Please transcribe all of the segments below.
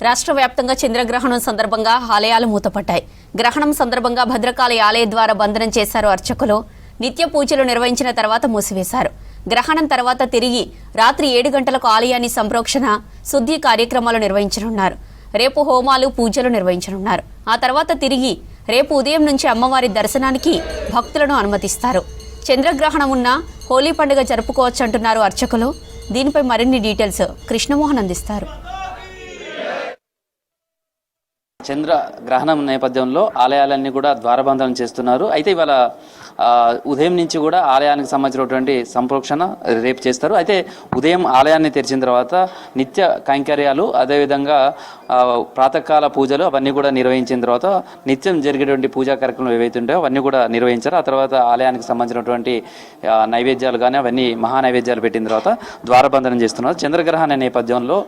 రాష్ట్ర వ్యాప్తంగా చంద్రగ్రహణం సందర్భంగా ఆలయాలు మూతపడ్డాయి. గ్రహణం సందర్భంగా భద్రకాళి ఆలయ ద్వారా బంధనం చేశారు అర్చకులు. నిత్య పూజలు నిర్వహించిన తర్వాత మూసివేశారు. గ్రహణం తర్వాత తిరిగి రాత్రి 7 గంటలకు ఆలయాన్ని సంప్రోక్షణ శుద్ధి కార్యక్రమాలు నిర్వహించనున్నారు. రేపు హోమాలు పూజలు నిర్వహించనున్నారు. ఆ తర్వాత తిరిగి రేపు ఉదయం నుంచి అమ్మవారి దర్శనానికి భక్తులను అనుమతిస్తారు. చంద్రగ్రహణం ఉన్న హోలీ పండుగ జరుపుకోవచ్చంటున్నారు అర్చకులు. దీనిపై మరిన్ని డీటెయిల్స్ కృష్ణమోహన్ అందిస్తారు. చంద్ర గ్రహణం నేపథ్యంలో ఆలయాలన్నీ కూడా ద్వారబంధనం చేస్తున్నారు. అయితే ఇవాళ ఉదయం నుంచి కూడా ఆలయానికి సంబంధించినటువంటి సంప్రోక్షణ రేపు చేస్తారు. అయితే ఉదయం ఆలయాన్ని తెరిచిన తర్వాత నిత్య కైంకర్యాలు, అదేవిధంగా ప్రాతకాల పూజలు అవన్నీ కూడా నిర్వహించిన తర్వాత నిత్యం జరిగేటువంటి పూజా కార్యక్రమాలు ఏవైతే ఉంటాయో అవన్నీ కూడా నిర్వహించారు. ఆ తర్వాత ఆలయానికి సంబంధించినటువంటి నైవేద్యాలు కానీ అవన్నీ మహా నైవేద్యాలు పెట్టిన తర్వాత ద్వారబంధనం చేస్తున్నారు. చంద్రగ్రహణ నేపథ్యంలో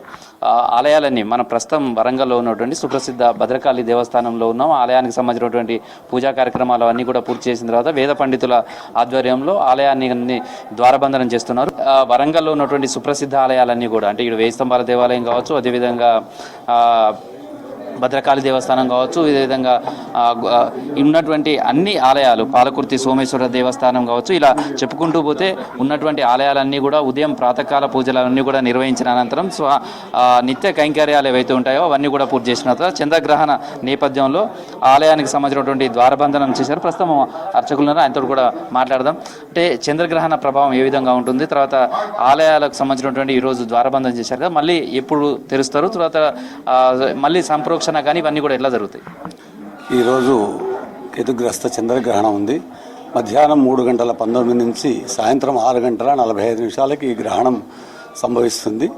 ఆలయాలన్నీ మన ప్రస్తుతం వరంగల్లో ఉన్నటువంటి సుప్రసిద్ధ భద్రకాళి దేవస్థానంలో ఉన్నాం. ఆలయానికి సంబంధించినటువంటి పూజా కార్యక్రమాలు అన్నీ కూడా పూర్తి చేసిన తర్వాత వేద పండితుల ఆధ్వర్యంలో ఆలయాన్ని ద్వారబంధనం చేస్తున్నారు. వరంగల్లో ఉన్నటువంటి సుప్రసిద్ధ ఆలయాలన్నీ కూడా అంటే ఇక్కడ 1000 స్తంభాల దేవాలయం కావచ్చు, అదేవిధంగా భద్రకాళి దేవస్థానం కావచ్చు, ఇదేవిధంగా ఉన్నటువంటి అన్ని ఆలయాలు, పాలకుర్తి సోమేశ్వర దేవస్థానం కావచ్చు, ఇలా చెప్పుకుంటూ పోతే ఉన్నటువంటి ఆలయాలన్నీ కూడా ఉదయం ప్రాతకాల పూజలన్నీ కూడా నిర్వహించిన అనంతరం నిత్య కైంకర్యాలు ఏవైతే ఉంటాయో అవన్నీ కూడా పూర్తి చేసిన తర్వాత చంద్రగ్రహణ నేపథ్యంలో ఆలయానికి సంబంధించినటువంటి ద్వారబంధనం చేశారు. ప్రస్తుతం అర్చకులను ఆయనతో కూడా మాట్లాడదాం. అంటే చంద్రగ్రహణ ప్రభావం ఏ విధంగా ఉంటుంది, తర్వాత ఆలయాలకు సంబంధించినటువంటి ఈరోజు ద్వారబంధనం చేశారు కదా, మళ్ళీ ఎప్పుడు తెరుస్తారు, తర్వాత మళ్ళీ సంప్రోక్షణ కానీ ఇవన్నీ కూడా ఎట్లా జరుగుతాయి? ఈరోజు కేతుగ్రస్త చంద్రగ్రహణం ఉంది. మధ్యాహ్నం 3:19 నుంచి సాయంత్రం 6:45 ఈ గ్రహణం సంభవిస్తుంది.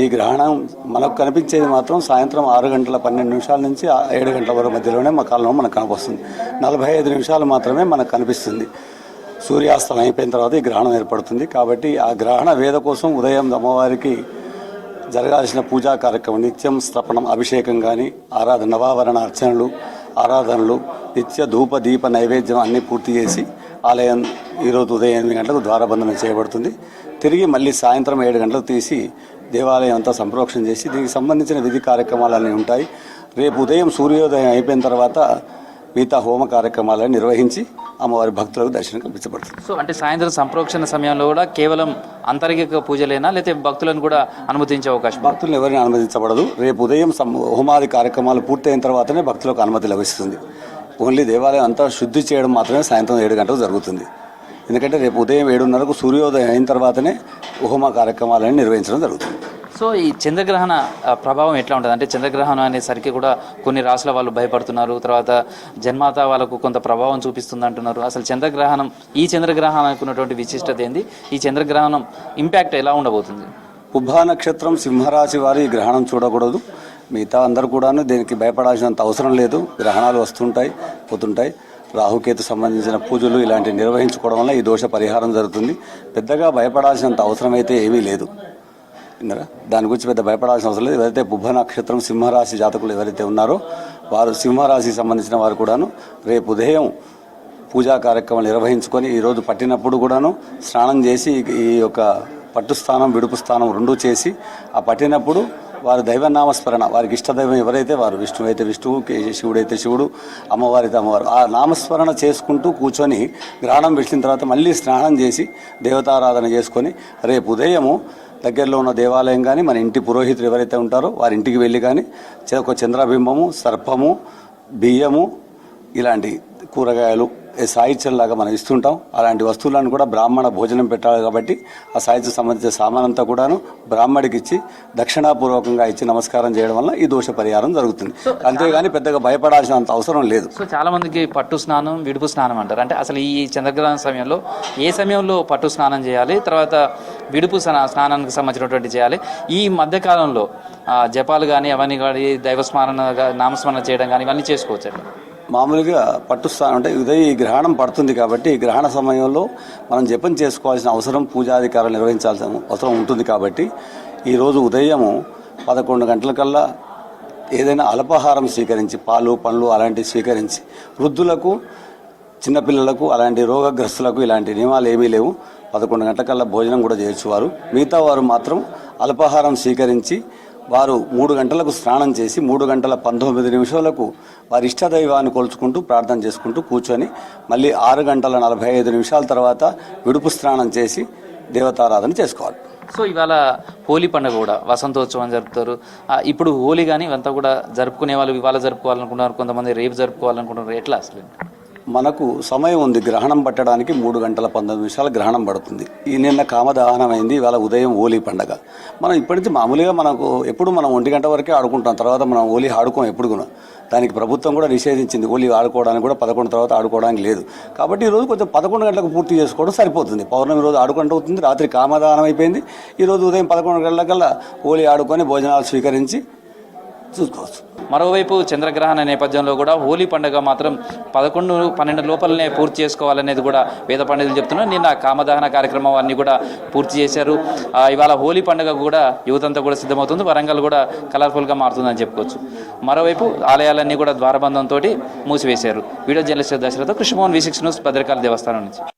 ఈ గ్రహణం మనకు కనిపించేది మాత్రం సాయంత్రం 6:12 నుంచి 7 గంటల వరకు మధ్యలోనే మా కాలంలో మనకు కనిపిస్తుంది. 45 నిమిషాలు మాత్రమే మనకు కనిపిస్తుంది. సూర్యాస్తం అయిపోయిన తర్వాత ఈ గ్రహణం ఏర్పడుతుంది. కాబట్టి ఆ గ్రహణ వేద కోసం ఉదయం అమ్మవారికి జరగాల్సిన పూజా కార్యక్రమం, నిత్యం స్తపనం, అభిషేకం కానీ ఆరాధన, నవావరణ అర్చనలు, ఆరాధనలు, నిత్య ధూప దీప నైవేద్యం అన్నీ పూర్తి చేసి ఆలయం ఈరోజు ఉదయం 8 గంటలకు ద్వారబంధనం చేయబడుతుంది. తిరిగి మళ్ళీ సాయంత్రం 7 గంటలకు తీసి దేవాలయం అంతా సంప్రోక్షణ చేసి దీనికి సంబంధించిన విధి కార్యక్రమాలన్నీ ఉంటాయి. రేపు ఉదయం సూర్యోదయం అయిపోయిన తర్వాత మిగతా హోమ కార్యక్రమాలను నిర్వహించి అమ్మవారి భక్తులకు దర్శనం కల్పించబడుతుంది. సో అంటే సాయంత్రం సంప్రోక్షణ సమయంలో కూడా కేవలం అంతర్గిక పూజలేనా, లేకపోతే భక్తులను కూడా అనుమతించే అవకాశం? భక్తులను ఎవరిని అనుమతించబడదు. రేపు ఉదయం హోమాది కార్యక్రమాలు పూర్తయిన తర్వాతనే భక్తులకు అనుమతి లభిస్తుంది. ఓన్లీ దేవాలయం అంతా శుద్ధి చేయడం మాత్రమే సాయంత్రం 7 గంటలకు జరుగుతుంది. ఎందుకంటే రేపు ఉదయం 7:30కు సూర్యోదయం అయిన తర్వాతనే హోమ కార్యక్రమాలను నిర్వహించడం జరుగుతుంది. సో ఈ చంద్రగ్రహణ ప్రభావం ఎట్లా ఉంటుంది అంటే, చంద్రగ్రహణం అనేసరికి కూడా కొన్ని రాష్ట్రాల వాళ్ళు భయపడుతున్నారు, తర్వాత జన్మాత వాళ్ళకు కొంత ప్రభావం చూపిస్తుంది అంటున్నారు. అసలు చంద్రగ్రహణం, ఈ చంద్రగ్రహణానికి ఉన్నటువంటి విశిష్టత ఏంది, ఈ చంద్రగ్రహణం ఇంపాక్ట్ ఎలా ఉండబోతుంది? పుబ్బా నక్షత్రం సింహరాశి వారు ఈ గ్రహణం చూడకూడదు. మిగతా అందరూ కూడాను దీనికి భయపడాల్సినంత అవసరం లేదు. గ్రహణాలు వస్తుంటాయి, పోతుంటాయి. రాహుకేతు సంబంధించిన పూజలు ఇలాంటివి నిర్వహించుకోవడం వల్ల ఈ దోష పరిహారం జరుగుతుంది. పెద్దగా భయపడాల్సినంత అవసరం అయితే ఏమీ లేదు. దాని గురించి పెద్ద భయపడాల్సిన అవసరం లేదు. ఎవరైతే పుబ్బ నక్షత్రం సింహరాశి జాతకులు ఎవరైతే ఉన్నారో వారు, సింహరాశికి సంబంధించిన వారు కూడాను రేపు ఉదయం పూజా కార్యక్రమాలు నిర్వహించుకొని ఈరోజు పట్టినప్పుడు కూడాను స్నానం చేసి ఈ యొక్క పట్టు స్థానం, విడుపు స్థానం రెండూ చేసి ఆ పట్టినప్పుడు వారి దైవనామస్మరణ, వారికి ఇష్టదైవం ఎవరైతే వారు, విష్ణువు అయితే విష్ణువు, శివుడైతే శివుడు, అమ్మవారైతే అమ్మవారు, ఆ నామస్మరణ చేసుకుంటూ కూర్చొని గ్రహణం పెట్టిన తర్వాత మళ్ళీ స్నానం చేసి దేవతారాధన చేసుకొని రేపు ఉదయము దగ్గరలో ఉన్న దేవాలయం కానీ మన ఇంటి పురోహితులు ఎవరైతే ఉంటారో వారి ఇంటికి వెళ్ళి కానీ ఒక చంద్రబింబము, సర్పము, బియ్యము, ఇలాంటి కూరగాయలు సాయిత్యంలాగా మనం ఇస్తుంటాం. అలాంటి వస్తువులను కూడా బ్రాహ్మణ భోజనం పెట్టాలి. కాబట్టి ఆ సాయిత్యం సంబంధించిన సామానంతా కూడాను బ్రాహ్మడికి ఇచ్చి దక్షిణాపూర్వకంగా ఇచ్చి నమస్కారం చేయడం వల్ల ఈ దోష పరిహారం జరుగుతుంది. అంతేగాని పెద్దగా భయపడాల్సినంత అవసరం లేదు. సో చాలా మందికి పట్టు స్నానం, విడుపు స్నానం అంటారు. అంటే అసలు ఈ చంద్రగ్రహణ సమయంలో ఏ సమయంలో పట్టు స్నానం చేయాలి, తర్వాత విడుపు స్నానానికి సంబంధించినటువంటి చేయాలి? ఈ మధ్యకాలంలో జపాలు కానీ అవన్నీ కానీ దైవస్మరణ, నామస్మరణ చేయడం కానీ ఇవన్నీ చేసుకోవచ్చు. మామూలుగా పట్టు స్నానం అంటే ఈ గ్రహణం పడుతుంది కాబట్టి ఈ గ్రహణ సమయంలో మనం జపం చేసుకోవాల్సిన అవసరం, పూజాధికారాలు నిర్వహించాల్సిన అవసరం ఉంటుంది. కాబట్టి ఈరోజు ఉదయము 11 గంటలకల్లా ఏదైనా అల్పాహారం స్వీకరించి, పాలు, పండ్లు అలాంటివి స్వీకరించి, వృద్ధులకు, చిన్నపిల్లలకు, అలాంటి రోగగ్రస్తులకు ఇలాంటి నియమాలు ఏమీ లేవు. 11 గంటలకల్లా భోజనం కూడా చేయొచ్చు వారు. మిగతా వారు మాత్రం అల్పాహారం స్వీకరించి వారు 3 గంటలకు స్నానం చేసి 3 గంటల 19 నిమిషాలకు వారి ఇష్టదైవాన్ని కొలుచుకుంటూ ప్రార్థన చేసుకుంటూ కూర్చొని మళ్ళీ 6 గంటల 45 నిమిషాల తర్వాత విడుపు స్నానం చేసి దేవతారాధన చేసుకోవాలి. సో ఇవాళ హోలీ పండుగ కూడా వసంతోత్సవం జరుపుతారు. ఇప్పుడు హోలీ కానీ ఇవంతా కూడా జరుపుకునే వాళ్ళు ఇవాళ జరుపుకోవాలనుకుంటున్నారు, కొంతమంది రేపు జరుపుకోవాలనుకుంటున్నారు. ఎట్లా అసలు? మనకు సమయం ఉంది. గ్రహణం పట్టడానికి 3 గంటల 19 నిమిషాలు గ్రహణం పడుతుంది. ఈ నిన్న కామదహనం అయింది, ఇవాళ ఉదయం హోలీ పండగ. మనం ఇప్పటి నుంచి మామూలుగా మనకు ఎప్పుడు మనం 1 గంట వరకే ఆడుకుంటాం, తర్వాత మనం హోలీ ఆడుకోం ఎప్పుడు కూడా. దానికి ప్రభుత్వం కూడా నిషేధించింది, హోలీ ఆడుకోవడానికి కూడా 11 తర్వాత ఆడుకోవడానికి లేదు. కాబట్టి ఈరోజు కొంచెం 11 గంటలకు పూర్తి చేసుకోవడం సరిపోతుంది. పౌర్ణమి రోజు ఆడుకుంటూ అవుతుంది, రాత్రి కామదహనం అయిపోయింది. ఈరోజు ఉదయం 11 గంటలకల్లా హోలీ ఆడుకొని భోజనాలు స్వీకరించి చూసుకోవచ్చు. మరోవైపు చంద్రగ్రహణ నేపథ్యంలో కూడా హోలీ పండుగ మాత్రం 11-12 లోపలనే పూర్తి చేసుకోవాలనేది కూడా వేద పండితులు చెప్తున్నారు. నిన్న కామదహన కార్యక్రమం అన్ని కూడా పూర్తి చేశారు. ఇవాళ హోలీ పండుగ కూడా యువతంతా కూడా సిద్ధమవుతుంది. వరంగల్ కూడా కలర్ఫుల్గా మారుతుందని చెప్పుకోవచ్చు. మరోవైపు ఆలయాలన్నీ కూడా ద్వారబంధంతో మూసివేశారు. Video journalist Dasharatha, Krishnamohan, V6 news, Bhadrakali దేవస్థానం నుంచి.